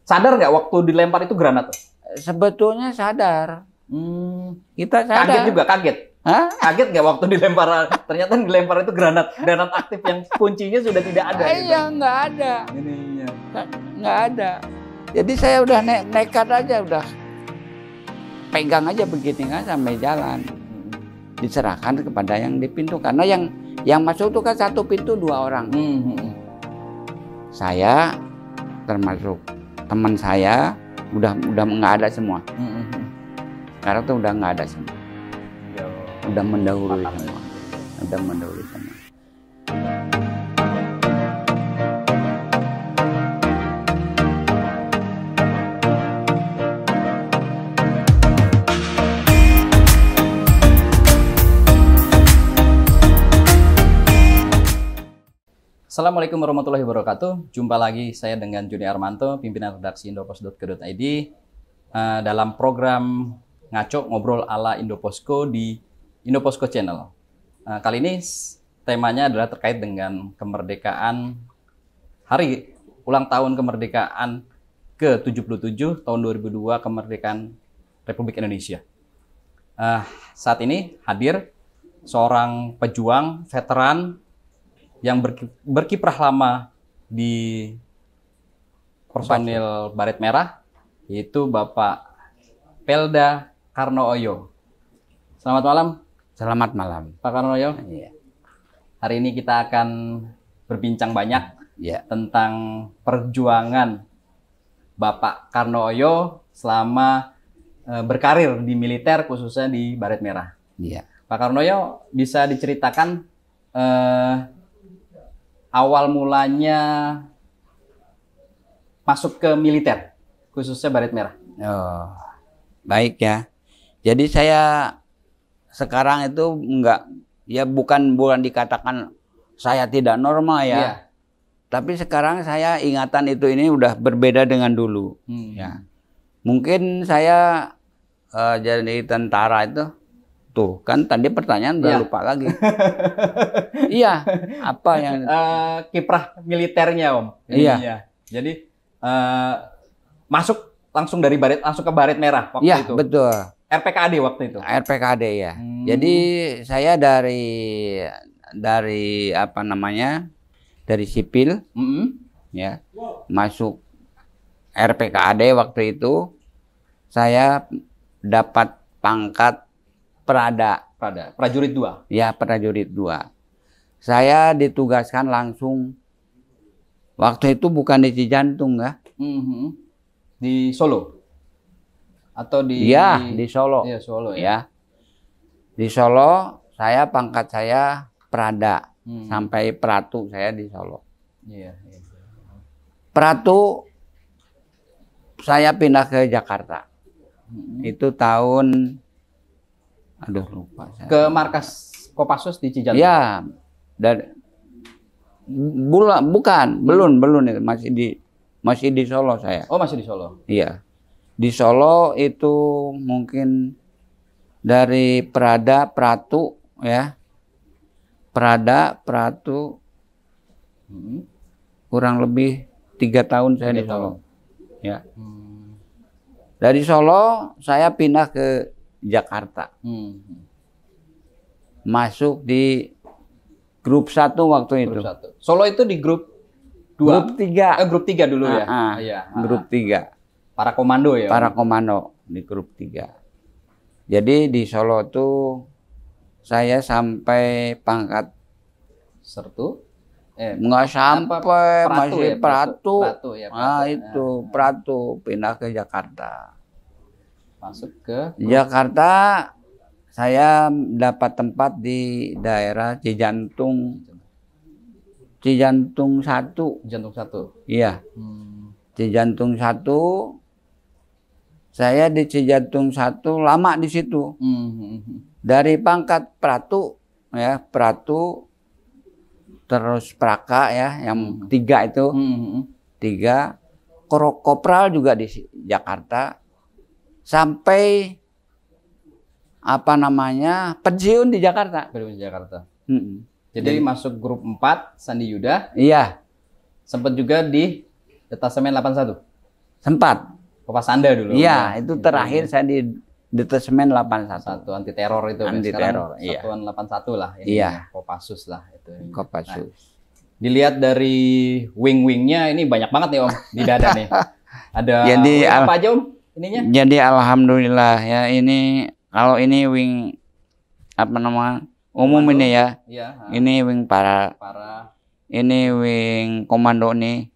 Sadar nggak waktu dilempar itu granat? Sebetulnya sadar. Kita sadar. Kaget juga, kaget. Hah? Kaget nggak waktu dilempar? Ternyata dilempar itu granat aktif yang kuncinya sudah tidak ada. Iya, gitu. nggak ada. Ininya. Nggak ada. Jadi saya udah nekat aja, udah pegang aja begini kan sampai jalan. Diserahkan kepada yang di pintu, karena yang masuk itu kan satu pintu 2 orang. Saya termasuk teman saya udah nggak ada semua. Sekarang tuh udah nggak ada semua. Udah mendahului semua. Udah mendahului semua. Assalamualaikum warahmatullahi wabarakatuh. Jumpa lagi saya dengan Juni Armanto, pimpinan redaksi indopos.co.id dalam program Ngaco Ngobrol ala Indoposko di Indoposko Channel. Kali ini temanya adalah terkait dengan kemerdekaan, hari ulang tahun kemerdekaan ke-77 tahun 2002, kemerdekaan Republik Indonesia. Saat ini hadir seorang pejuang veteran yang berkiprah lama di personil Baret Merah, yaitu Bapak Pelda Karno-Oyo. Selamat malam. Selamat malam, Pak Karno-Oyo. Iya. Hari ini kita akan berbincang banyak tentang perjuangan Bapak Karno-Oyo selama berkarir di militer, khususnya di Baret Merah. Iya. Pak Karno-Oyo, bisa diceritakan awal mulanya masuk ke militer, khususnya Baret Merah? Oh, baik ya. Jadi saya sekarang itu bukan dikatakan saya tidak normal ya. Iya. Tapi sekarang saya ingatan itu ini udah berbeda dengan dulu. Ya. Mungkin saya jadi tentara itu. Tuh, kan tadi pertanyaan udah lupa lagi. Iya, apa yang kiprah militernya, Om. Iya. Jadi masuk langsung dari langsung ke Baret Merah waktu itu. Iya, betul. RPKAD waktu itu. RPKAD ya. Jadi saya dari apa namanya? Dari sipil. Ya. Masuk RPKAD waktu itu saya dapat pangkat prajurit 2. Ya, prajurit 2. Saya ditugaskan langsung. Waktu itu bukan di Cijantung ya. Di Solo. Atau di di Solo. Iya, Solo ya. Ya. Di Solo saya pangkat saya Prada. Sampai Pratu saya di Solo. Iya. Pratu saya pindah ke Jakarta. Itu tahun lupa saya. Ke markas Kopassus di Cijantung. Ya, belum itu masih di Solo saya. Oh, masih di Solo. Iya. Di Solo itu mungkin dari Pratu ya. Pratu kurang lebih 3 tahun saya di Solo. Ya. Dari Solo saya pindah ke Jakarta. Masuk di grup 1 waktu itu. Grup 1. Solo itu di grup 2. Grup 3. Grup 3 dulu ya. Iya. Grup 3. Para komando ya. Para komando di grup 3. Jadi di Solo tuh saya sampai pangkat Sertu. Nggak sampai, masih Pratu. Itu Pratu pindah ke Jakarta. Masuk ke Jakarta, saya dapat tempat di daerah Cijantung 1. Cijantung 1. Iya. Cijantung 1. Saya di Cijantung 1 lama di situ. Dari pangkat Pratu ya, Pratu terus Praka ya, yang 3 itu. 3 Kopral juga di Jakarta. Sampai apa namanya pensiun di Jakarta. Jadi masuk grup 4 Sandi Yuda. Iya. Sempat juga di detasemen 81. Sempat. Kopasanda dulu. Iya, itu terakhir saya di Detasmen 81. Satu anti teror itu. Anti teror, iya. Satuan 81 lah. Ini Iya. Kopassus lah itu. Kopassus. Dilihat dari wing-wingnya ini banyak banget nih Om di dada nih. Ada Jadi, apa aja Om ininya? Jadi alhamdulillah ya, ini kalau ini wing apa nama umum Komando. ini ya. Iya. Ini wing para. Ini wing komando nih.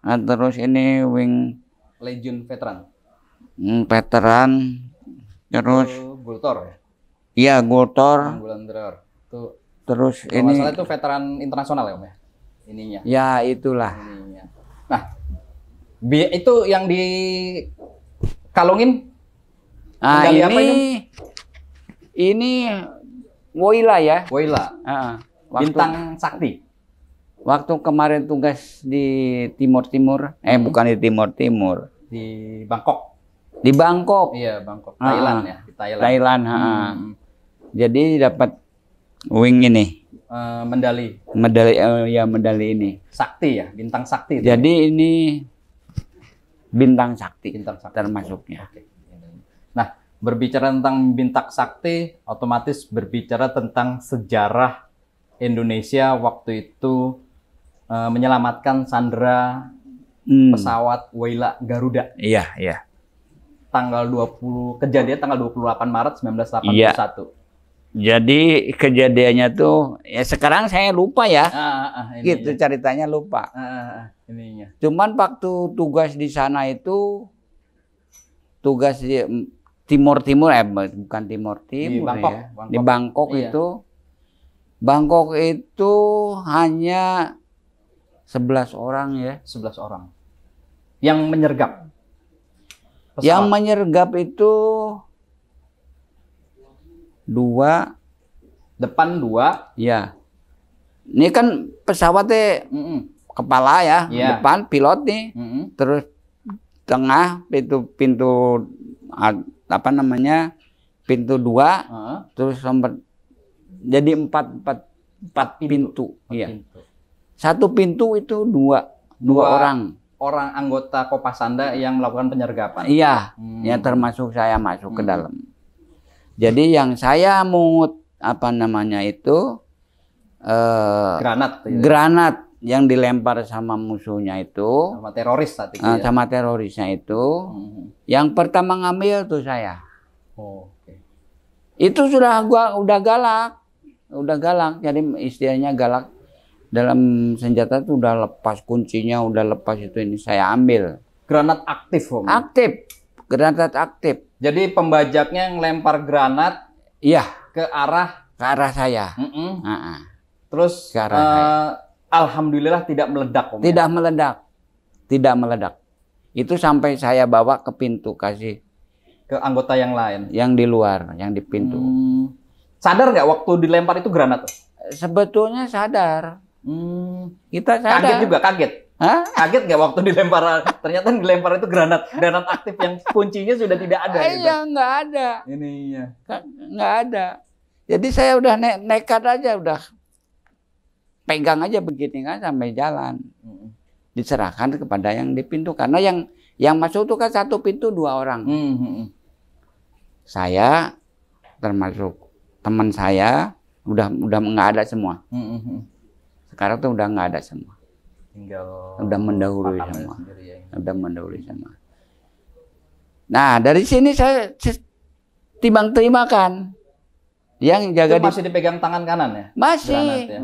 Nah, terus ini wing Legion Veteran. veteran. Terus Itu Gultor ya. iya Gultor. Gultor. Itu Terus kalau nggak ini salah itu veteran internasional ya Om ya. Ininya. ya itulah. Ininya. Nah, itu yang di kalungin. Nah, Medali apa ini Woila ya. Woila. Bintang Sakti. Waktu kemarin tugas di Timur-Timur, bukan di Timur-Timur. Di Bangkok. Di Bangkok. Iya, Bangkok. Thailand ya, di Thailand. Thailand, Jadi dapat wing ini. Medali. Medali ini. Sakti ya, bintang sakti. Jadi ini bintang sakti. Bintang sakti termasuknya. Oke. Nah, berbicara tentang bintang sakti, otomatis berbicara tentang sejarah Indonesia waktu itu menyelamatkan sandera pesawat Woila Garuda. Iya, iya. Tanggal 20 kejadian tanggal 28 Maret 1981. Iya. Jadi kejadiannya tuh ya sekarang saya lupa ya. Gitu ceritanya lupa. Ininya. Cuman waktu tugas di sana itu tugas di Timur-Timur bukan Timur-Timur Bangkok, ya. Bangkok. Di Bangkok Iya. itu Bangkok itu hanya 11 orang ya. 11 orang. Yang menyergap. Pesawat. Yang menyergap itu 2. Depan 2. Ya. Ini kan pesawatnya kepala ya, Iya. depan pilot nih. Terus tengah pintu apa namanya? Pintu 2. Terus nomor jadi 4 pintu. Iya. Satu pintu itu dua orang. Orang anggota Kopasanda yang melakukan penyergapan. Iya, ya termasuk saya masuk ke dalam. Jadi yang saya mungut apa namanya itu Granat. Granat yang dilempar sama musuhnya itu. Sama teroris tadi. Sama terorisnya itu. Yang pertama ngambil tuh saya. Oke. Itu udah galak. Udah galak. Jadi istilahnya galak. Dalam senjata itu udah lepas kuncinya, udah lepas itu ini saya ambil. Granat aktif, Om. Aktif. Granat aktif. Jadi pembajaknya ngelempar granat iya ke arah saya. Terus ke arah saya. Alhamdulillah tidak meledak, Om. Tidak meledak. Itu sampai saya bawa ke pintu kasih ke anggota yang lain. Yang di luar, yang di pintu. Sadar nggak waktu dilempar itu granat? Sebetulnya sadar. Kita sadar. Kaget. Hah? Kaget nggak waktu dilempar? Ternyata dilempar itu granat aktif yang kuncinya sudah tidak ada. Iya, nggak ada. Ininya. Nggak ada. Jadi saya udah nekat aja, udah pegang aja begini kan sampai jalan. Diserahkan kepada yang di pintu karena yang masuk itu kan satu pintu 2 orang. Saya termasuk teman saya udah nggak ada semua. Sekarang tuh udah nggak ada semua. Tinggal udah mendahului semua. Ya. Udah mendahului semua. Nah, dari sini saya timbang-terimakan. Yang jaga itu masih dipegang tangan kanan ya?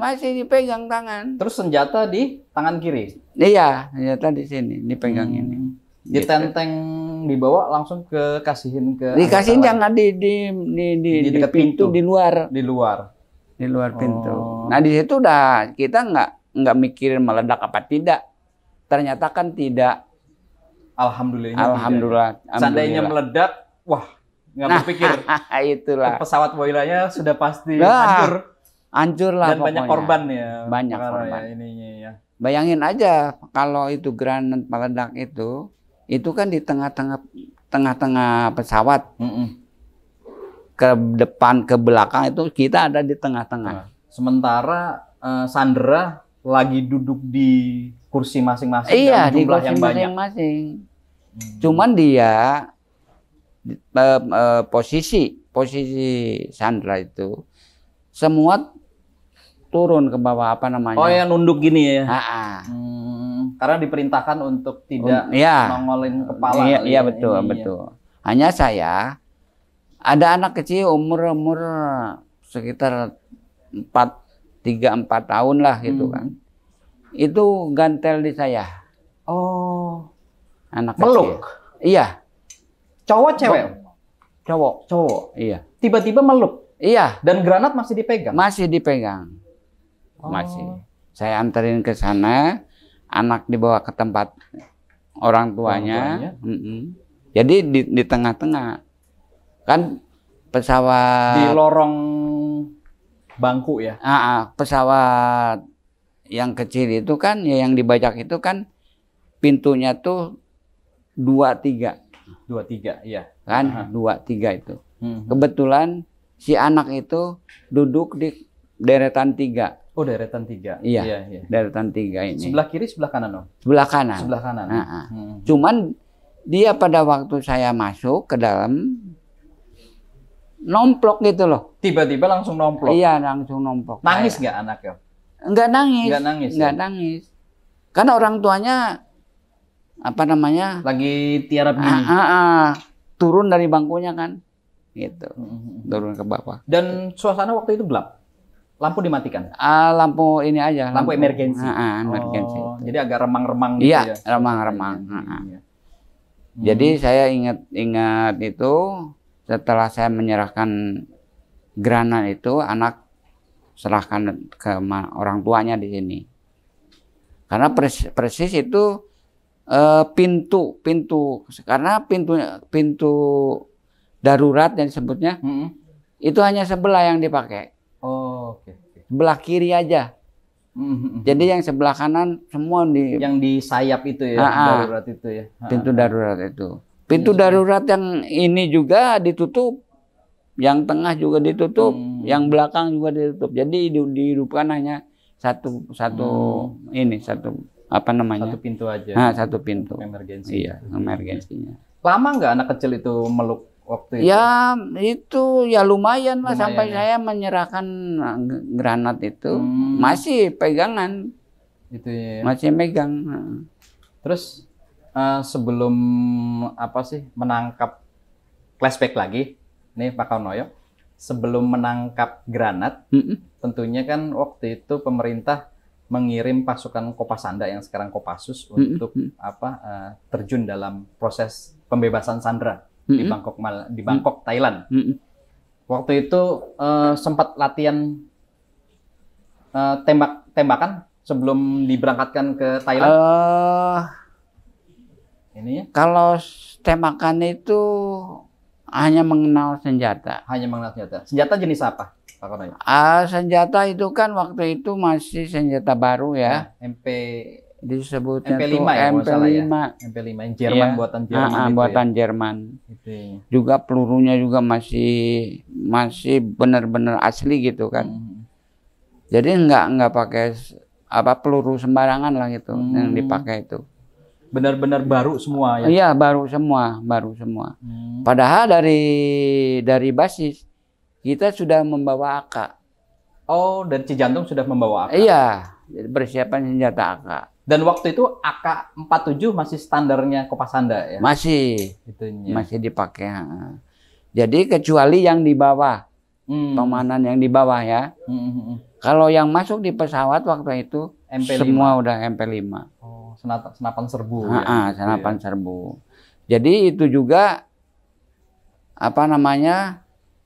Masih dipegang tangan. Terus senjata di tangan kiri? Iya, senjata di sini, dipegang ini. Ditenteng dibawa langsung kasihin ke dikasihin jangan di dekat pintu, di luar pintu. Nah, di situ udah kita nggak mikirin meledak apa tidak. Ternyata kan tidak. Alhamdulillah. Seandainya meledak, wah, nggak berpikir. Itulah. Pesawat Woilanya sudah pasti hancur lah. Dan pokoknya. Banyak korban ya. Banyak korban. Ya, ininya ya. Bayangin aja kalau itu granat meledak itu kan di tengah-tengah pesawat. Ke depan, ke belakang itu kita ada di tengah-tengah. Sementara Sandra lagi duduk di kursi masing-masing. Iya, dalam di jumlah kursi yang banyak. masing-masing. Cuman dia posisi Sandra itu semua turun ke bawah, apa namanya? Oh, yang nunduk gini ya? Karena diperintahkan untuk tidak nongolin kepala. Iya, betul, betul. Hanya saya, ada anak kecil umur sekitar 3-4 tahun lah gitu kan. Itu gantel di saya. Oh. Anak meluk? Kecil. Iya. Cowok cewek? Cowok. Iya. Tiba-tiba meluk? Iya. Dan granat masih dipegang? Masih dipegang. Masih. Saya anterin ke sana, anak dibawa ke tempat orang tuanya. Jadi di tengah-tengah. Kan pesawat. Di lorong bangku ya? Pesawat yang kecil itu kan, ya yang dibajak itu kan pintunya tuh 2-3. 2-3, iya. Kan 2-3 itu. Kebetulan si anak itu duduk di deretan 3. Oh, deretan 3. Iya. Deretan 3 ini. Sebelah kiri, sebelah kanan, Om? Sebelah kanan. Sebelah kanan. Cuman dia pada waktu saya masuk ke dalam nomplok gitu loh. Tiba-tiba langsung nomplok? Iya, langsung nomplok. Nangis nggak anaknya? Enggak nangis. Enggak nangis. Karena orang tuanya apa namanya? Lagi tiarap gini. Turun dari bangkunya kan. Gitu. Turun ke bawah. Dan suasana waktu itu gelap? Lampu dimatikan? Lampu ini aja. Lampu emergensi? Emergensi. Jadi agak remang-remang gitu ya? Iya, remang-remang. Jadi saya ingat itu, setelah saya menyerahkan granat itu, anak serahkan ke orang tuanya di sini. Karena persis itu pintu, karena pintu darurat yang disebutnya, itu hanya sebelah yang dipakai. Oh, oke. Sebelah kiri aja. Jadi yang sebelah kanan semua yang di sayap itu ya, darurat itu ya. Pintu darurat itu. Pintu darurat yang ini juga ditutup, yang tengah juga ditutup, yang belakang juga ditutup. Jadi dihidupkan hanya satu apa namanya? Satu pintu aja. Satu pintu. Emergensi. Iya, emergensinya. Lama nggak anak kecil itu meluk waktu itu? Ya itu ya lumayan lah sampai saya menyerahkan granat itu masih pegangan. Itu ya. Masih megang. Terus sebelum menangkap, flashback lagi nih Pak Kaunoyo, sebelum menangkap granat, tentunya kan waktu itu pemerintah mengirim pasukan Kopasanda yang sekarang Kopassus untuk terjun dalam proses pembebasan Sandra di Bangkok, Thailand. Waktu itu sempat latihan tembakan sebelum diberangkatkan ke Thailand. Ini ya? Kalau tembakan itu hanya mengenal senjata. Hanya mengenal senjata. Senjata jenis apa, Pak Konoyo? Senjata itu kan waktu itu masih senjata baru ya. Disebutnya MP5 tuh ya, MP5. MP5 yang Jerman, buatan Jerman. Buatan Jerman. Juga pelurunya juga masih benar-benar asli gitu kan. Jadi nggak pakai peluru sembarangan lah gitu yang dipakai itu. Benar-benar baru semua ya? Iya, baru semua. Padahal dari basis kita sudah membawa AK. Oh, dari Cijantung sudah membawa AK? Iya, persiapan senjata AK. Dan waktu itu AK-47 masih standarnya Kopasanda ya? Masih dipakai. Jadi kecuali yang di bawah, pemanan yang di bawah ya. Kalau yang masuk di pesawat waktu itu MP5. Semua udah MP5. Oh, senapan serbu. Senapan serbu. Jadi itu juga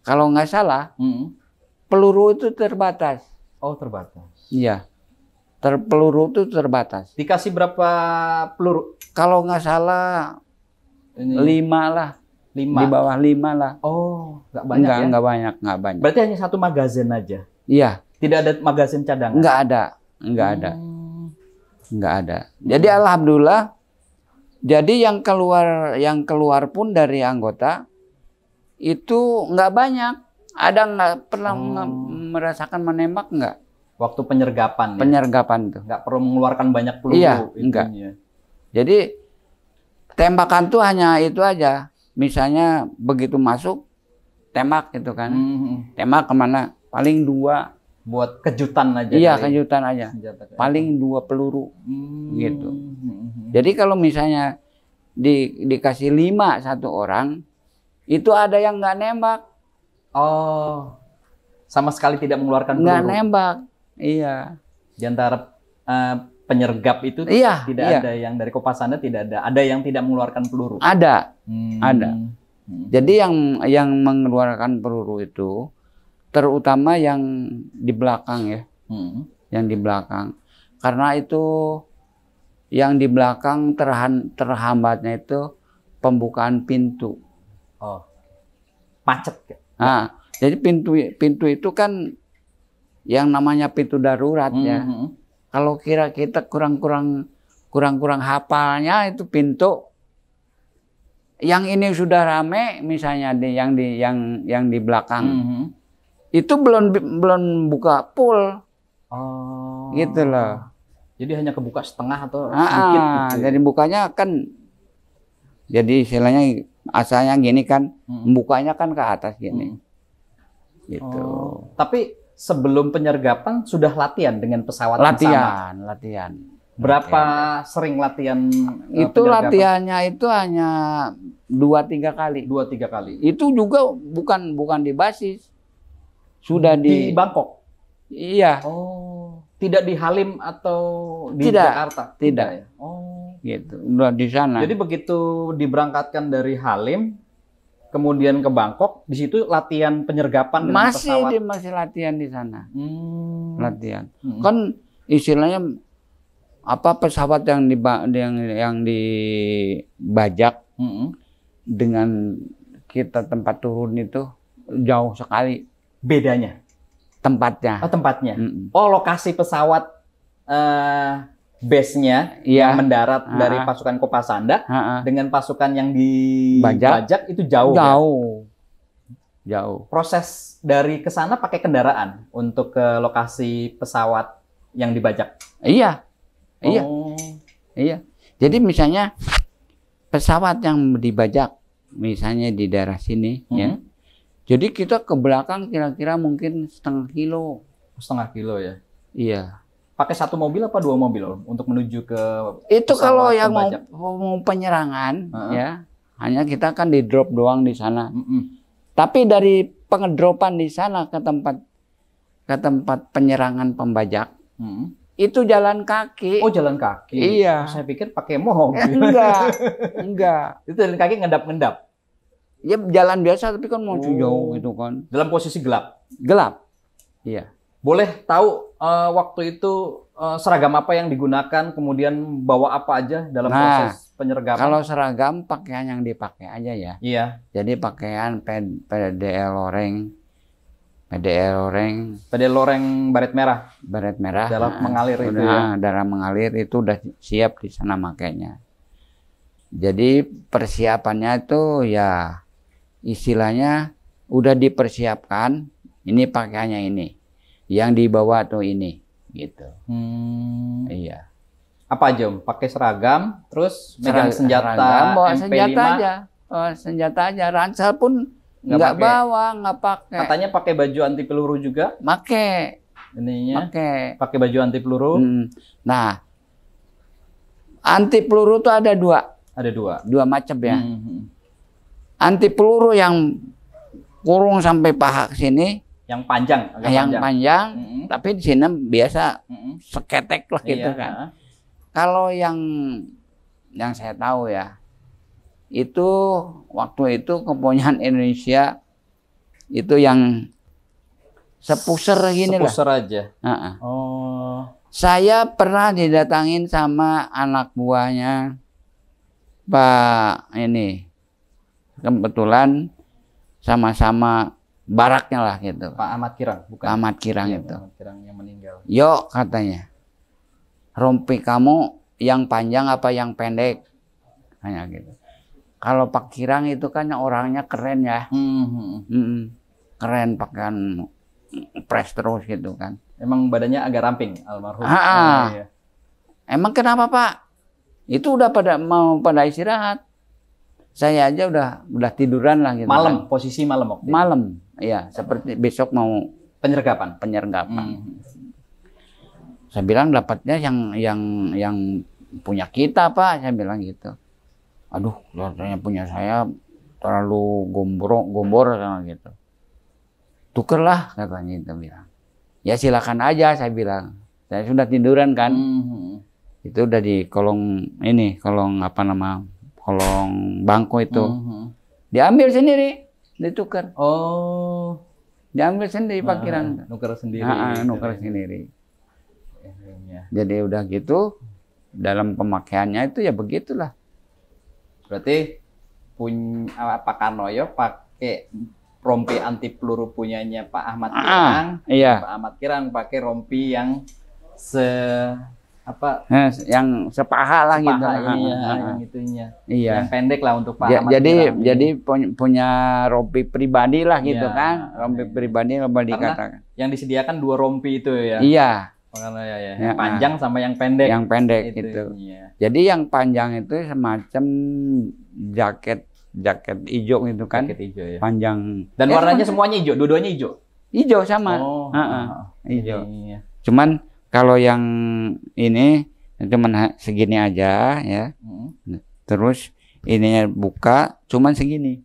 kalau nggak salah peluru itu terbatas. Oh, terbatas. Iya. Peluru itu terbatas. Dikasih berapa peluru? Kalau nggak salah 5 lah. 5? Di bawah 5 lah. Oh, nggak banyak ya? Nggak banyak. Berarti hanya satu magazin aja? Iya. Tidak ada magazin cadangan? Nggak ada. Jadi alhamdulillah. Jadi yang keluar pun dari anggota itu nggak banyak. Ada nggak pernah merasakan menembak nggak? Waktu penyergapan. Penyergapan tuh. Nggak perlu mengeluarkan banyak peluru. Iya, enggak. Jadi tembakan tuh hanya itu aja. Misalnya begitu masuk, tembak gitu kan. Tembak kemana? Paling 2. Buat kejutan aja. Iya, kejutan aja. Paling 2 peluru gitu. Jadi kalau misalnya dikasih 5 satu orang, itu ada yang nggak nembak. Oh, sama sekali tidak mengeluarkan peluru. Nggak nembak, iya. Di antara penyergap itu Iya, tidak iya. ada yang dari Kopasanda, tidak ada. Ada yang tidak mengeluarkan peluru. Ada, ada. Jadi yang mengeluarkan peluru itu terutama yang di belakang ya, yang di belakang. Karena itu yang di belakang terhambatnya itu pembukaan pintu. Oh, macet. Nah, jadi pintu itu kan yang namanya pintu darurat ya. Kalau kira kita kurang hafalnya itu pintu, yang ini sudah rame misalnya yang di belakang itu belum buka full. Oh, gitu loh. Jadi hanya kebuka setengah atau sedikit gitu. Jadi bukanya kan, jadi istilahnya asalnya gini kan, bukanya kan ke atas gini. Gitu. Oh, tapi sebelum penyergapan sudah latihan dengan pesawat latihan. Berapa sering latihan? Itu latihannya itu hanya 2-3 kali. 2-3 kali. Itu juga bukan di basis. Sudah di Bangkok. Iya. Oh, tidak di Halim atau di Tidak, Jakarta? Tidak. Ya? Oh, gitu. Udah di sana. Jadi begitu diberangkatkan dari Halim, kemudian ke Bangkok, di situ latihan penyergapan dengan pesawat. Masih latihan di sana. Latihan. Kan istilahnya apa, pesawat yang dibajak dengan kita tempat turun itu jauh sekali bedanya tempatnya. Oh, tempatnya. Oh, lokasi pesawat base-nya yang mendarat dari pasukan Kopasanda dengan pasukan yang dibajak itu jauh. Jauh. Proses dari ke sana pakai kendaraan untuk ke lokasi pesawat yang dibajak. Iya. Oh. Iya. Jadi misalnya pesawat yang dibajak misalnya di daerah sini ya. Jadi kita ke belakang kira-kira mungkin 0,5 kilo. 0,5 kilo ya. Iya. Pakai 1 mobil apa 2 mobil Om untuk menuju ke itu kalau yang mau penyerangan ya, hanya kita kan di drop doang di sana. Tapi dari pengedropan di sana ke tempat penyerangan pembajak itu jalan kaki. Oh, jalan kaki. Iya. Saya pikir pakai mobil. Enggak. Itu jalan kaki ngendap-ngendap. Ya jalan biasa tapi kan mau jauh gitu kan. Dalam posisi gelap. Gelap. Iya. Boleh tahu waktu itu seragam apa yang digunakan, kemudian bawa apa aja dalam proses penyergapan? Kalau seragam pakaian yang dipakai aja ya. Iya. Jadi pakaian PDL loreng baret merah. Baret merah. Darah mengalir itu ya. Darah mengalir itu udah siap di sana makainya. Jadi persiapannya itu ya istilahnya udah dipersiapkan, ini pakaiannya ini. Yang dibawa tuh ini gitu. Iya. Apa aja Om? Pakai seragam, terus megang senjata bawa MP5. Senjata aja. Senjata aja. Ransel pun nggak bawa, nggak pakai. Katanya pakai baju anti peluru juga? Pakai. Ininya. Pakai baju anti peluru. Nah, anti peluru tuh ada 2. Ada 2. 2 macam ya. Anti peluru yang kurung sampai paha ke sini. Yang panjang, panjang. Tapi di sini biasa seketek lah gitu kan. Kalau yang saya tahu ya, itu waktu itu kepunyaan Indonesia itu yang sepuser gini lah. Sepuser aja. Oh. Saya pernah didatangin sama anak buahnya Pak ini, kebetulan sama-sama baraknya lah gitu. Pak Ahmad Kirang, bukan? Ahmad Kirang itu. Ahmad Kirang yang meninggal. Yo katanya, rompi kamu yang panjang apa yang pendek? Hanya gitu. Kalau Pak Kirang itu kan orangnya keren ya. Keren, pakaian press terus gitu kan. Emang badannya agak ramping almarhum. Emang kenapa Pak? Itu udah mau pada istirahat. Saya aja udah tiduran lah gitu. Malam, kan. posisi malam waktu itu. Malam, iya. Seperti besok mau Penyergapan. Saya bilang dapatnya yang punya kita, Pak. Saya bilang gitu. Aduh, katanya punya saya terlalu gombor gitu. Tukerlah katanya itu bilang. Ya silakan aja saya bilang. Saya sudah tiduran kan. Itu udah di kolong bangku itu. Diambil sendiri, ditukar. Oh. Diambil sendiri parkiran. Nuker sendiri. Nuker sendiri. Jadi udah gitu, dalam pemakaiannya itu ya begitulah. Berarti Pak Karnoyo pakai rompi anti peluru punyanya Pak Ahmad Kirang. Iya. Pak Ahmad Kirang pakai rompi yang yang sepaha lah gitu. Yang itunya. Iya. Yang pendek lah untuk Pak Ahmad Kirang. Jadi punya rompi pribadi lah gitu kan. Rompi pribadi boleh dikatakan. Yang disediakan 2 rompi itu ya. Iya. Yang panjang sama yang pendek. Yang pendek gitu. Iya. Jadi yang panjang itu semacam jaket hijau gitu kan. Jaket hijau ya. Panjang. Dan warnanya semuanya hijau, dua-duanya hijau. Hijau sama. Hijau. Cuman kalau yang ini cuman segini aja ya. Terus ininya buka cuman segini.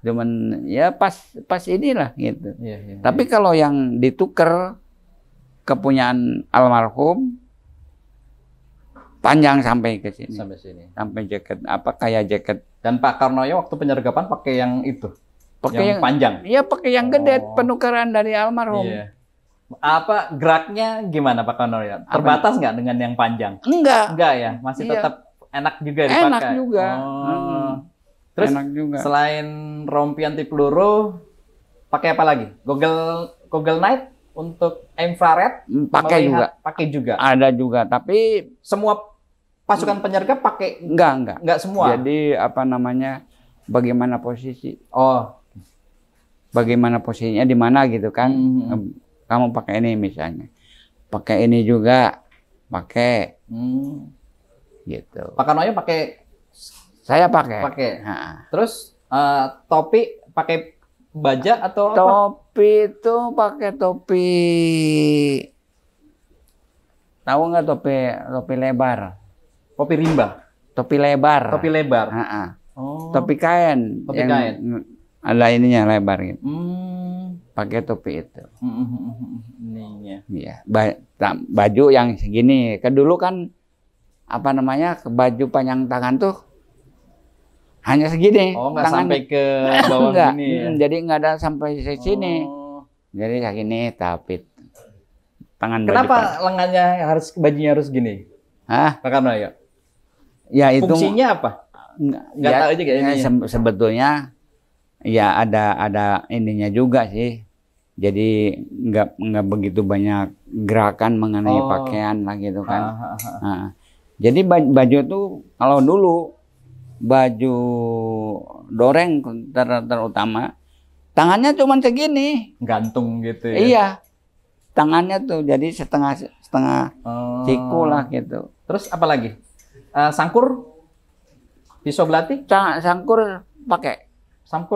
Cuman ya pas inilah gitu. Tapi kalau yang ditukar kepunyaan almarhum panjang sampai ke sini. Sampai sini. Sampai kayak jaket. Dan Pak Karnoyo waktu penyergapan pakai yang itu. Pakai yang panjang. Iya, pakai yang gede, penukaran dari almarhum. Iya. Geraknya gimana Pak Karnoyo? Terbatas nggak dengan yang panjang? Enggak ya, masih tetap enak juga dipakai. Enak juga. Terus enak juga. Selain rompi anti peluru, pakai apa lagi? Goggle night untuk infrared? Pakai juga. Ada juga, tapi semua pasukan penyergap pakai? Enggak semua. Jadi bagaimana posisi? Bagaimana posisinya di mana gitu kan? Kamu pakai ini misalnya, pakai ini juga, pakai gitu. Pak Karnoyo pakai? Saya pakai. Terus topi pakai baja atau topi itu pakai topi, tahu nggak topi lebar? Topi rimba. Topi lebar. Topi kain. Ada ininya lebar gitu. Pakai topi itu. Iya. Baju yang segini. Dulu kan baju panjang tangan tuh hanya segini. Nggak sampai ke bawah gini ya? Jadi nggak ada sampai sini. Jadi kayak gini, tapi tangan. Kenapa bajunya harus gini? Pak Karnoyo? Ya itu. Fungsinya apa? Nggak tahu aja kayaknya. Sebetulnya ya ada ininya juga sih. Jadi nggak begitu banyak gerakan mengenai pakaian lah gitu kan. Jadi baju tuh kalau dulu baju doreng terutama tangannya cuma segini, gantung gitu ya. Iya, tangannya tuh jadi setengah siku lah gitu. Terus apa lagi? Sangkur, pisau belati? Sangkur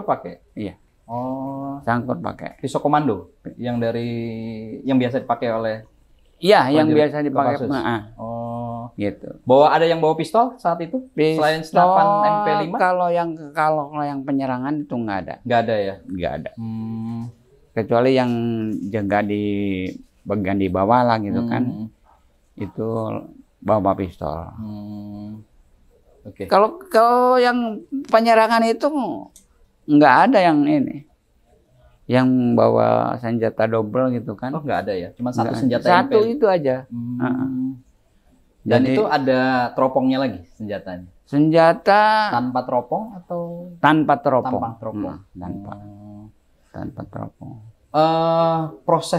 pakai. Iya. Sangkur pakai. Pisau komando yang biasa dipakai oleh. Iya, yang biasa dipakai. Gitu. Ada yang bawa pistol saat itu? Selain senapan MP5? Kalau yang penyerangan itu nggak ada. Nggak ada ya? Nggak ada. Kecuali yang jaga di bagian di bawah lah gitu kan. Itu bawa pistol. Kalau yang penyerangan itu nggak ada yang ini. Yang bawa senjata double gitu kan. Nggak ada ya? Cuma satu senjata Satu MP. Itu aja. Dan itu ada teropongnya lagi senjatanya? Senjata tanpa teropong atau? Tanpa teropong. Tanpa teropong.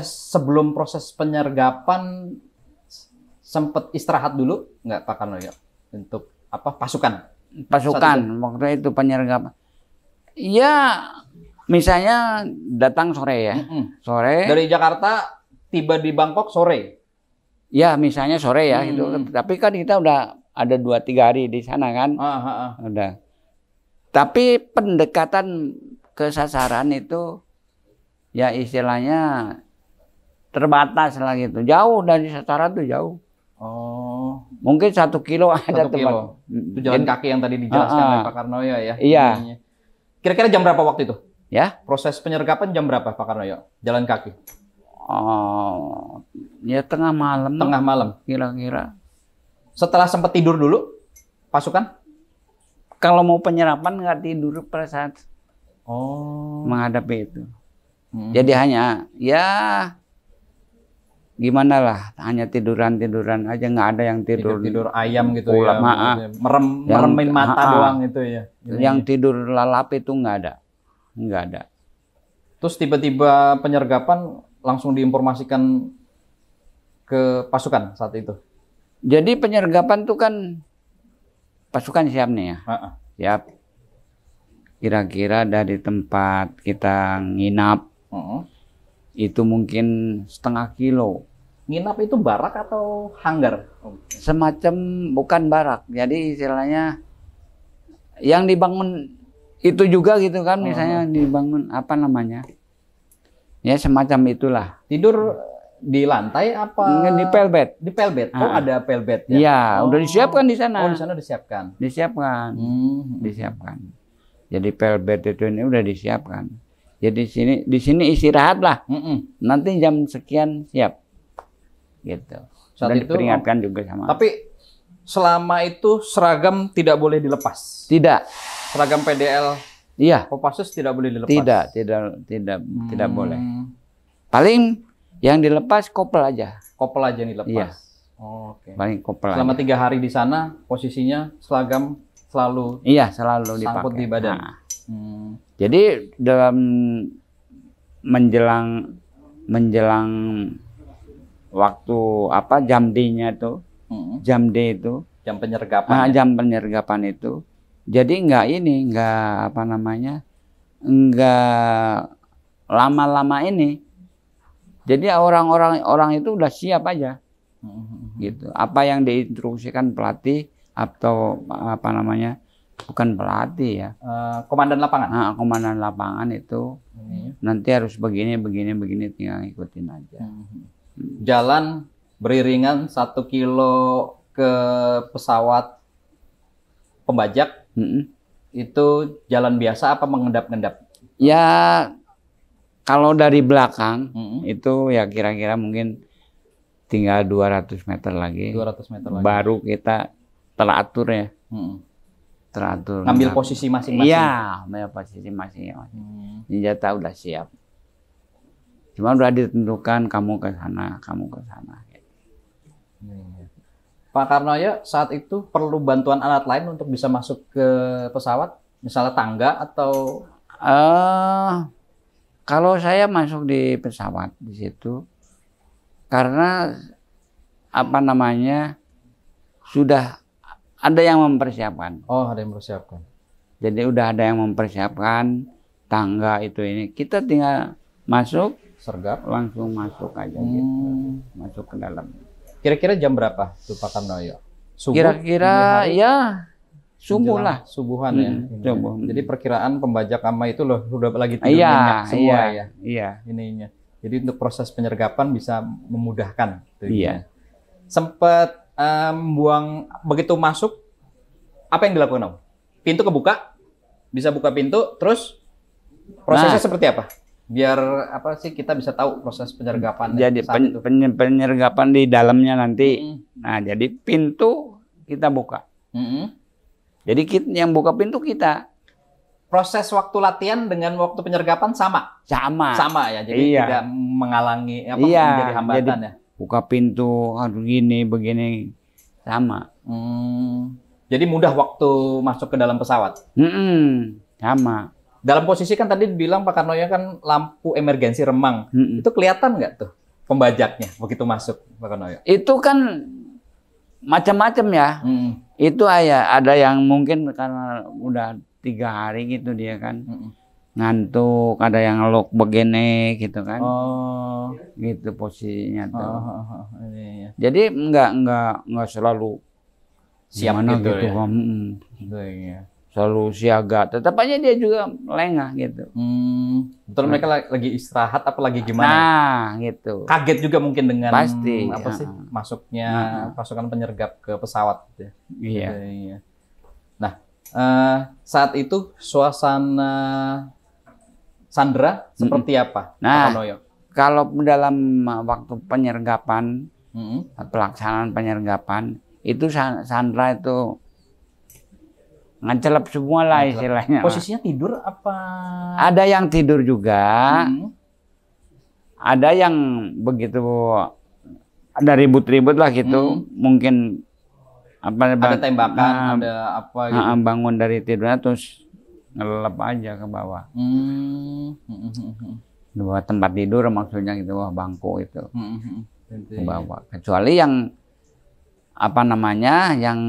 Sebelum proses penyergapan sempat istirahat dulu nggak Pak Karnoyo? Untuk pasukan? Waktu itu penyergapan. Iya, misalnya datang sore ya. Sore. Dari Jakarta tiba di Bangkok sore. Ya, misalnya sore ya itu. Tapi kan kita udah ada 2-3 hari di sana kan. Udah. Tapi pendekatan ke sasaran itu ya istilahnya terbatas lah gitu. Jauh dari sasaran tuh jauh. Oh. Mungkin 1 kilo ada 1 kilo. Itu jalan kaki yang tadi dijelaskan oleh Pak Karnoyo ya. Iya. Kira-kira jam berapa waktu itu? Ya. Proses penyergapan jam berapa Pak Karnoyo? Jalan kaki. Oh, ya tengah malam. Tengah malam. Kira-kira. Setelah sempat tidur dulu pasukan? Kalau mau penyerapan nggak tidur pada saat menghadapi itu. Jadi hanya ya gimana lah, hanya tiduran aja, nggak ada yang tidur ayam gitu ya. Meremin mata doang itu ya. Yang tidur lalap itu nggak ada. Terus tiba-tiba penyergapan langsung diinformasikan ke pasukan saat itu. Jadi penyergapan tuh kan pasukan siap nih ya. Siap. Kira-kira dari tempat kita nginap itu mungkin 0,5 kilo. Nginap itu barak atau hanggar? Semacam bukan barak. Jadi istilahnya yang dibangun itu juga gitu kan, misalnya dibangun apa namanya? Ya semacam itulah. Tidur di lantai apa? Di pelbet. Di pelbet. Oh, ada pelbet ya. Iya, udah disiapkan di sana. Oh, di sana disiapkan. Disiapkan. Jadi pelbet itu ini udah disiapkan. Jadi di sini istirahat lah. Nanti jam sekian siap. Gitu. Saat itu diperingatkan juga sama. Tapi selama itu seragam tidak boleh dilepas. Tidak. Seragam PDL. Iya. Kopassus tidak boleh dilepas. Tidak boleh. Paling yang dilepas kopel aja. Kopel aja yang dilepas. Iya. Oke. Paling kopel. Selama 3 hari di sana posisinya seragam selalu. Iya, selalu dipakai. Sangkut di badan. Jadi dalam menjelang waktu jam D-nya itu, jam D itu, jam penyergapan. Jam penyergapan itu. Jadi nggak lama-lama ini. Jadi orang itu udah siap aja, gitu. Apa yang diinstruksikan pelatih atau bukan pelatih ya. Komandan lapangan. Komandan lapangan itu nanti harus begini tinggal ikutin aja. Jalan beriringan 1 kilo ke pesawat pembajak. Itu jalan biasa apa mengendap-endap? Ya kalau dari belakang itu ya kira-kira mungkin tinggal 200 meter lagi. 200 meter lagi. Baru kita teratur ya. Teratur. Ngambil posisi masing-masing. Iya, ngambil posisi masing-masing. Senjata udah siap. Cuma udah ditentukan kamu ke sana. Pak Karnoyo saat itu perlu bantuan alat lain untuk bisa masuk ke pesawat, misalnya tangga atau? Kalau saya masuk di pesawat di situ, karena sudah ada yang mempersiapkan. Oh, ada yang mempersiapkan. Jadi udah ada yang mempersiapkan tangga itu ini. Kita tinggal masuk, sergap, langsung masuk aja gitu, masuk ke dalam. Kira-kira jam berapa tuh Pak Karnoyo? Kira-kira ya subuh lah. Subuhan ya. Subuh. Jadi perkiraan pembajak ama itu loh udah lagi tidur nyenyak semua ya. Iya. Ininya. Jadi untuk proses penyergapan bisa memudahkan. Iya. Sempat buang begitu masuk, apa yang dilakukan Om? Pintu kebuka, bisa buka pintu, terus prosesnya seperti apa? Biar kita bisa tahu proses penyergapan. Jadi penyergapan di dalamnya nanti. Nah, jadi pintu kita buka. Jadi yang buka pintu kita. Proses waktu latihan dengan waktu penyergapan sama? Sama ya, jadi tidak mengalangi menjadi hambatan jadi, ya? Buka pintu, begini, sama. Jadi mudah waktu masuk ke dalam pesawat? Sama. Dalam posisi kan tadi bilang Pak Karnoyo kan lampu emergensi remang. Itu kelihatan nggak tuh pembajaknya begitu masuk Pak Karnoyo? Itu kan macam-macam ya. Itu ada yang mungkin karena udah 3 hari gitu dia kan. ngantuk, ada yang ngeluk begini gitu kan. Oh, gitu posisinya tuh. Iya. Jadi nggak selalu Siap gimana gitu ya. Iya. Selalu siaga. Tetap aja dia juga lengah gitu. Betul, mereka lagi istirahat apa lagi gimana? Nah, gitu. Kaget juga mungkin dengan pasti apa sih masuknya pasukan penyergap ke pesawat gitu ya. Iya. Nah, saat itu suasana sandera seperti apa? Nah, kalau dalam waktu penyergapan, pelaksanaan penyergapan, itu sandera itu ngancelep semua lah istilahnya. Posisinya tidur apa? Ada yang tidur juga, ada yang begitu ada ribut-ribut lah gitu, mungkin ada tembakan, ada apa gitu. Bangun dari tidurnya terus ngelelep aja ke bawah. Dua tempat tidur maksudnya gitu, bangku itu ke bawah. Kecuali yang apa namanya, yang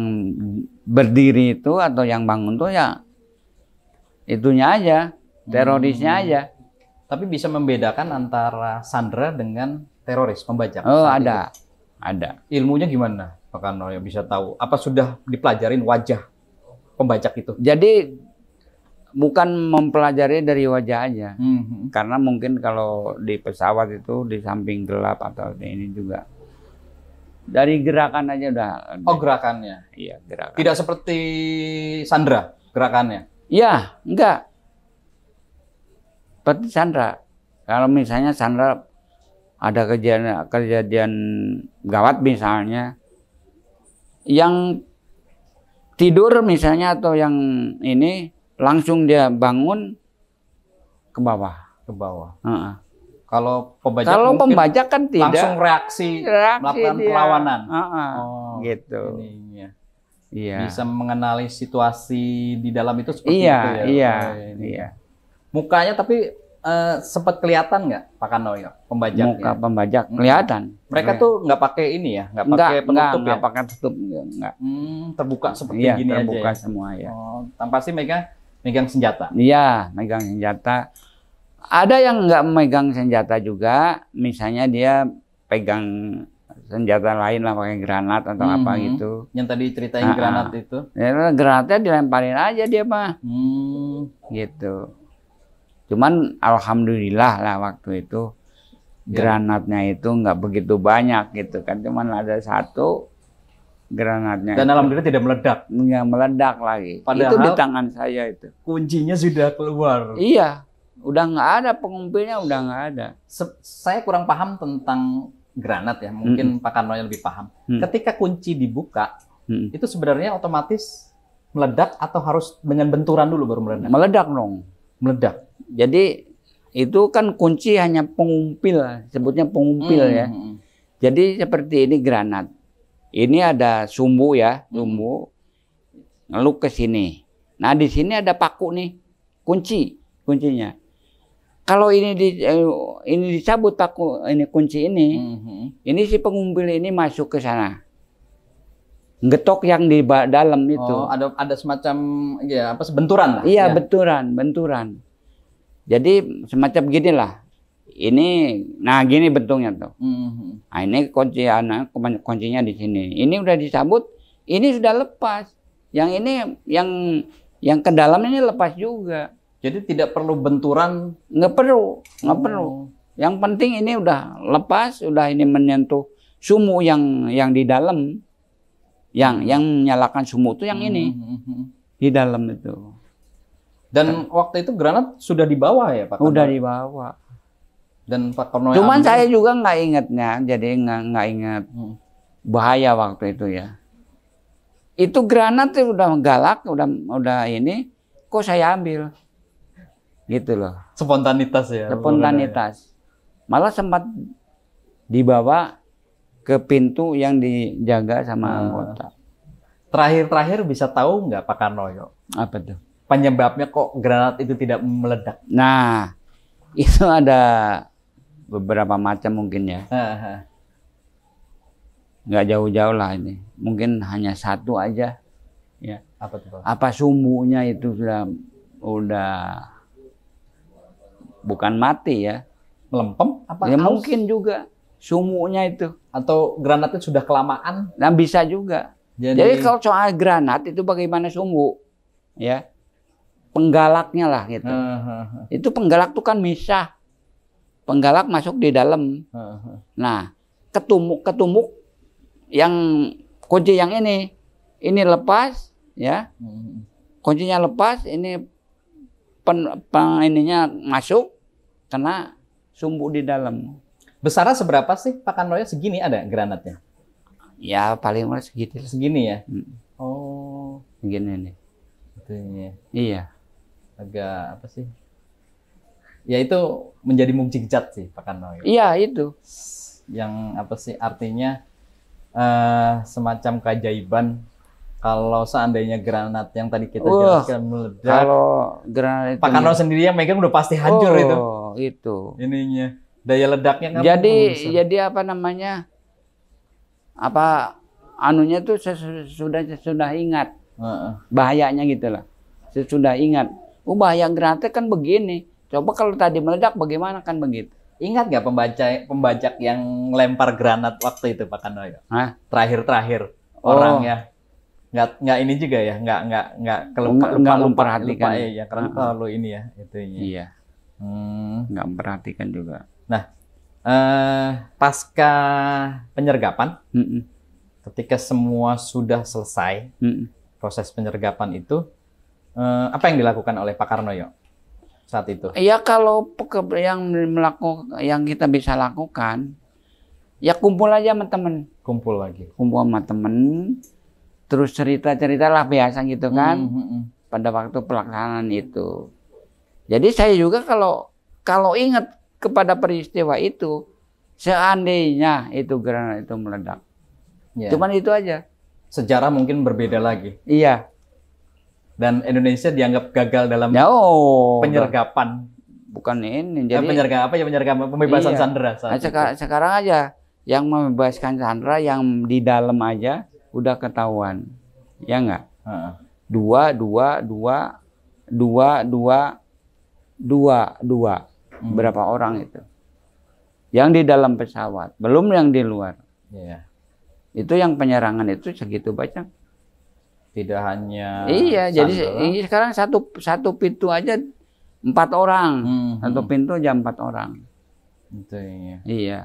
berdiri itu atau yang bangun tuh ya itunya aja, terorisnya aja. Tapi bisa membedakan antara sandera dengan teroris, pembajak? Oh, ada. Ilmunya gimana, Pak Karno, ya bisa tahu? Apa sudah dipelajarin wajah pembajak itu? Jadi bukan mempelajari dari wajah aja, karena mungkin kalau di pesawat itu di samping gelap atau ini juga dari gerakan aja udah. Oh, gerakannya? Iya, gerakan. Tidak seperti sandera gerakannya? Iya, enggak. Seperti sandera. Kalau misalnya sandera ada kejadian gawat misalnya, yang tidur misalnya atau yang ini langsung dia bangun ke bawah. Ke bawah. Kalau pembajak kan tidak. Langsung reaksi melakukan dia perlawanan. Gitu. Iya. Bisa mengenali situasi di dalam itu seperti itu ya. Iya. Mukanya tapi sempat kelihatan nggak, Pak Karno, ya, pembajak? Muka pembajak kelihatan. Mereka tuh nggak pakai ini ya, nggak pakai penutup ya? Nggak pakai tutup, nggak. Terbuka seperti gini terbuka aja. Semua ya. Tanpa sih megang senjata. Iya, megang senjata. Ada yang nggak megang senjata juga, misalnya dia pegang senjata lain lah, pakai granat atau apa gitu. Yang tadi ceritain granat itu? Ya, granatnya dilemparin aja dia mah. Gitu. Cuman alhamdulillah lah waktu itu granatnya itu nggak begitu banyak gitu kan, cuman ada satu granatnya. Dan alhamdulillah tidak meledak. Nggak meledak lagi. Padahal itu di tangan saya itu. Kuncinya sudah keluar. Iya, udah nggak ada, pengumpilnya udah nggak ada. Saya kurang paham tentang granat ya, mungkin Pak Karno yang lebih paham. Ketika kunci dibuka, itu sebenarnya otomatis meledak atau harus dengan benturan dulu baru meledak? Meledak dong. Meledak. Jadi itu kan kunci hanya pengumpil, sebutnya pengumpil ya. Jadi seperti ini granat. Ini ada sumbu ya, sumbu ngeluk ke sini. Nah di sini ada paku nih, kuncinya. Kalau ini dicabut paku ini, kunci ini si pengumpil ini masuk ke sana, ngetok yang di dalam itu. Oh, ada semacam ya apa, benturan lah? Iya, ya. benturan. Jadi semacam gini lah. Ini, nah gini bentuknya tuh. Nah ini kuncinya di sini. Ini udah dicabut, ini sudah lepas. Yang ini, yang ke dalam ini lepas juga. Jadi tidak perlu benturan? Nggak perlu. Yang penting ini udah lepas, udah ini menyentuh sumbu yang di dalam. Yang menyalakan sumbu itu yang ini. Di dalam itu. Dan waktu itu granat sudah dibawa ya, Pak Karno? Udah dibawa. Dan Pak Karno cuman saya juga nggak ingatnya, jadi nggak ingat bahaya waktu itu ya. Itu granat itu udah galak, udah ini, kok saya ambil, gitu loh. Spontanitas ya. Spontanitas. Malah sempat dibawa ke pintu yang dijaga sama anggota. Terakhir bisa tahu nggak Pak Karno? Apa tuh? Penyebabnya kok granat itu tidak meledak? Nah, itu ada beberapa macam mungkin ya. Nggak jauh-jauh lah ini. Mungkin hanya satu aja. Ya. Apa tuh, Pak? Apa sumbunya itu sudah bukan mati ya. Melempem apa? Ya mungkin juga sumuknya itu. Atau granatnya sudah kelamaan? Nah bisa juga. Jadi kalau soal granat itu bagaimana sumbu, ya penggalaknya lah gitu. Itu penggalak tuh kan misah. Penggalak masuk di dalam. Nah ketumuk yang kunci yang ini lepas, ya. Kuncinya lepas, ini ininya masuk, kena sumbu di dalam. Besarnya seberapa sih Pak Kandoyo? Segini ada granatnya? Ya paling murah segitu. Segini ya? Oh. Segini nih. Itu ya. Iya. Agak apa sih? Ya itu menjadi mukjizat sih Pak Kandoyo. Iya itu. Yang apa sih artinya semacam keajaiban. Kalau seandainya granat yang tadi kita jelaskan meledak, kalau granat itu Pak Kandoyo sendiri yang megang udah pasti hancur itu. Itu. Ininya daya ledaknya kan. Jadi apa namanya? Apa anunya tuh sudah ingat bahayanya gitulah. Sudah ingat. Bahaya granatnya kan begini. Coba kalau tadi meledak bagaimana kan begitu. Ingat nggak pembajak yang lempar granat waktu itu Pak Kandoyo? Terakhir orangnya. Nggak ini juga ya, nggak memperhatikan ya karena kalau ini ya itunya. Iya. Nggak memperhatikan juga. Nah, pasca penyergapan, ketika semua sudah selesai proses penyergapan itu, apa yang dilakukan oleh Pak Kandoyo saat itu? Ya kalau yang kita bisa lakukan, ya kumpul aja sama temen. Kumpul lagi. Kumpul sama temen. Terus cerita-cerita lah biasa gitu kan, pada waktu pelaksanaan itu. Jadi saya juga kalau ingat kepada peristiwa itu, seandainya itu granat itu meledak, cuman itu aja. Sejarah mungkin berbeda lagi. Iya. Dan Indonesia dianggap gagal dalam penyergapan. Bukan ini. Jadi penyergapan pembebasan sandera. Sekarang aja yang membebaskan sandera yang di dalam aja udah ketahuan, ya nggak? Dua. Berapa orang itu? Yang di dalam pesawat, belum yang di luar. Itu yang penyerangan itu segitu banyak. Tidak hanya. Iya, jadi sekarang satu pintu aja 4 orang, satu pintu aja 4 orang. Itu ya. Iya.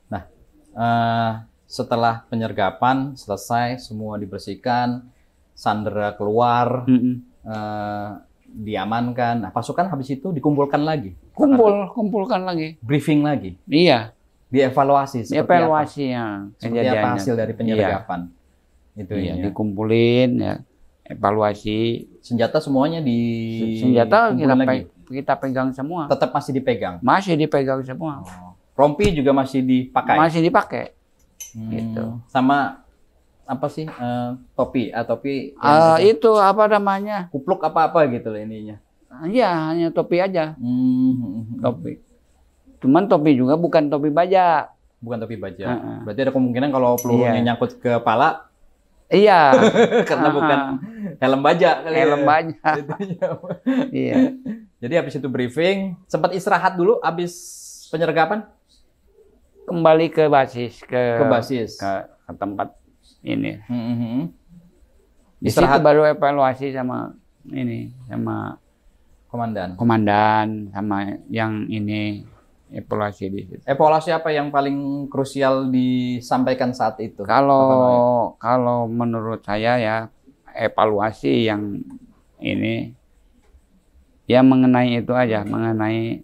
Nah. Setelah penyergapan selesai, semua dibersihkan, sandera keluar, diamankan. Nah, pasukan habis itu dikumpulkan lagi. Kumpulkan lagi. Briefing lagi. Iya. Dievaluasi. Seperti apa hasil dari penyergapan. Iya. Itu ya. Dikumpulin, ya. Evaluasi. Senjata semuanya kita pegang semua. Tetap masih dipegang. Masih dipegang semua. Rompi juga masih dipakai. Masih dipakai. Gitu. Sama apa sih topi itu apa namanya, kupluk apa gitu ininya. Iya, hanya topi aja. Topi. Cuman topi juga bukan topi baja. Berarti ada kemungkinan kalau pelurunya nyangkut ke kepala. Iya. Karena bukan helm baja kali. Helm baja. Iya. Jadi habis itu briefing, sempat istirahat dulu habis penyergapan. Kembali ke basis, ke tempat ini. Di situ baru evaluasi sama komandan sama yang ini, evaluasi di situ. Evaluasi apa yang paling krusial disampaikan saat itu? Kalau menurut saya ya evaluasi yang ini ya mengenai itu aja, mengenai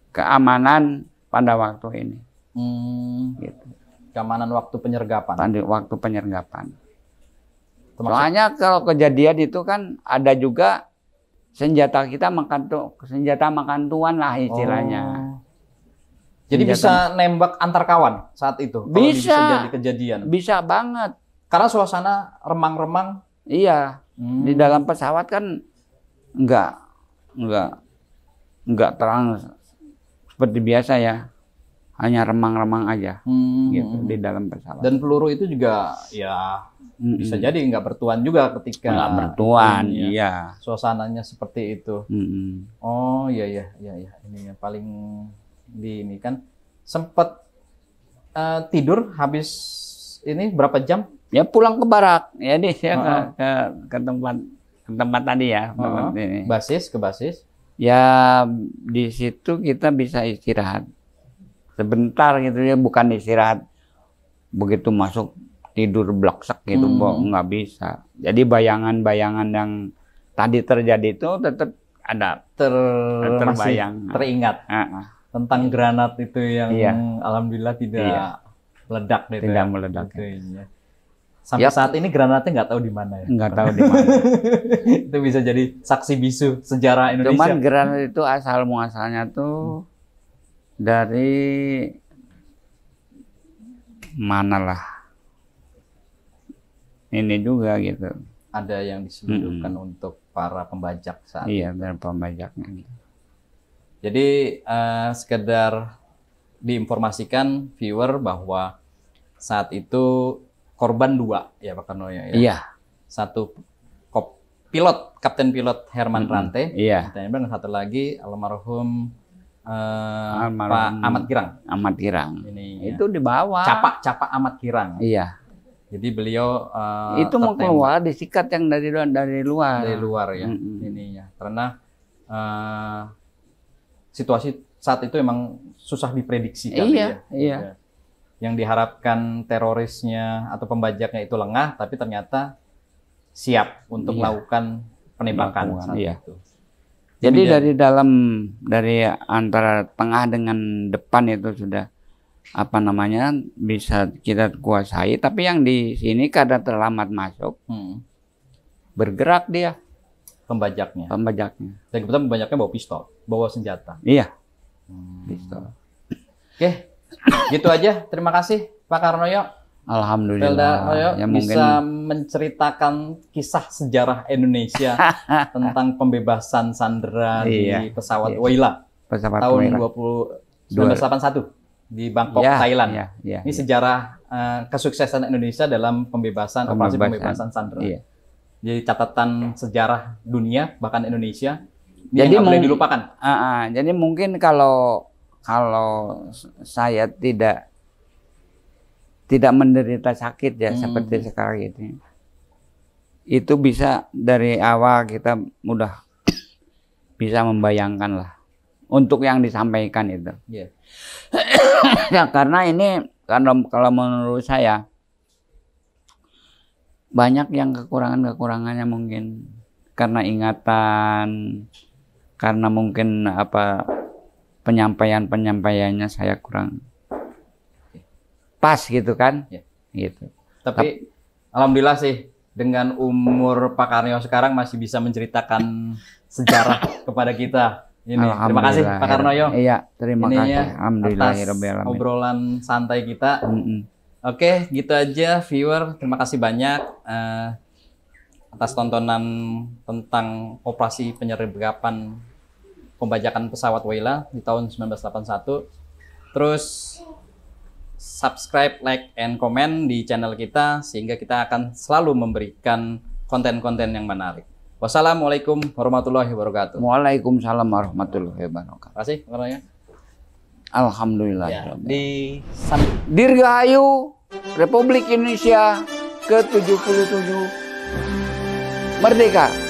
keamanan pada waktu ini. Gitu. Keamanan waktu penyergapan. Soalnya kalau kejadian itu kan ada juga senjata makan tuan lah istilahnya. Jadi bisa nembak antar kawan saat itu. Bisa jadi kejadian. Bisa banget. Karena suasana remang-remang. Iya. Di dalam pesawat kan enggak terang seperti biasa ya. hanya remang-remang aja gitu di dalam pesawat. Dan peluru itu juga ya bisa jadi nggak bertuan juga ketika nggak bertuan, iya. Suasananya seperti itu. Oh iya. Ini yang paling ini kan sempat tidur habis ini berapa jam? Ya pulang ke barak, ya deh ya ke tempat tadi ya. Basis ke basis. Ya di situ kita bisa istirahat sebentar gitu ya, bukan istirahat begitu masuk tidur bleksek gitu, nggak bisa. Jadi bayangan-bayangan yang tadi terjadi itu tetap ada terbayang, teringat tentang granat itu yang alhamdulillah tidak meledak, tidak meledak. Gitu, sampai saat ini granatnya nggak tahu di mana ya. Nggak tahu di mana. Itu bisa jadi saksi bisu sejarah Indonesia. Cuman granat itu asal muasalnya tuh dari manalah ini juga gitu. Ada yang diselundupkan untuk para pembajak saat itu. Iya, dari pembajaknya. Jadi sekedar diinformasikan viewer bahwa saat itu korban 2 ya Pak Karno ya. Iya. Satu kapten pilot Herman Rante. Iya. Dan satu lagi almarhum Pak Ahmad Girang. Ahmad Girang. Ini itu di bawah. Capak Ahmad Girang. Iya. Jadi beliau itu mau keluar disikat yang dari luar. Dari luar ya. Ininya. Karena situasi saat itu emang susah diprediksi kali ya. Iya. Yang diharapkan terorisnya atau pembajaknya itu lengah, tapi ternyata siap untuk melakukan penembakan saat itu. Jadi dari antara tengah dengan depan itu sudah bisa kita kuasai, tapi yang di sini karena terlambat masuk, bergerak dia pembajaknya. Dan kebetulan pembajaknya bawa pistol, bawa senjata. Iya. Pistol. Oke, gitu aja. Terima kasih Pak Karnoyo. Alhamdulillah. Ya, bisa menceritakan kisah sejarah Indonesia tentang pembebasan sandera di pesawat Waila tahun 1981 di Bangkok, Thailand. Ini sejarah kesuksesan Indonesia dalam operasi pembebasan sandera. Jadi catatan sejarah dunia bahkan Indonesia. Jadi nggak boleh dilupakan. Jadi mungkin kalau saya tidak menderita sakit ya seperti sekarang ini, itu bisa dari awal kita mudah bisa membayangkan lah untuk yang disampaikan itu. Ya karena ini kalau menurut saya banyak yang kekurangannya mungkin karena ingatan, karena mungkin penyampaiannya saya kurang pas gitu kan. Gitu. Tapi alhamdulillah sih dengan umur Pak Karnoyo sekarang masih bisa menceritakan sejarah kepada kita. Terima kasih Pak Karnoyo. Iya, terima kasih. Alhamdulillah atas obrolan santai kita. Oke, gitu aja viewer. Terima kasih banyak atas tontonan tentang operasi penyergapan pembajakan pesawat Waila di tahun 1981. Terus subscribe, like, and comment di channel kita sehingga kita akan selalu memberikan konten-konten yang menarik. Wassalamualaikum warahmatullahi wabarakatuh. Waalaikumsalam warahmatullahi wabarakatuh. Terima kasih, Karnoyo. Alhamdulillah. Ya, Dirgahayu Republik Indonesia ke-77 Merdeka.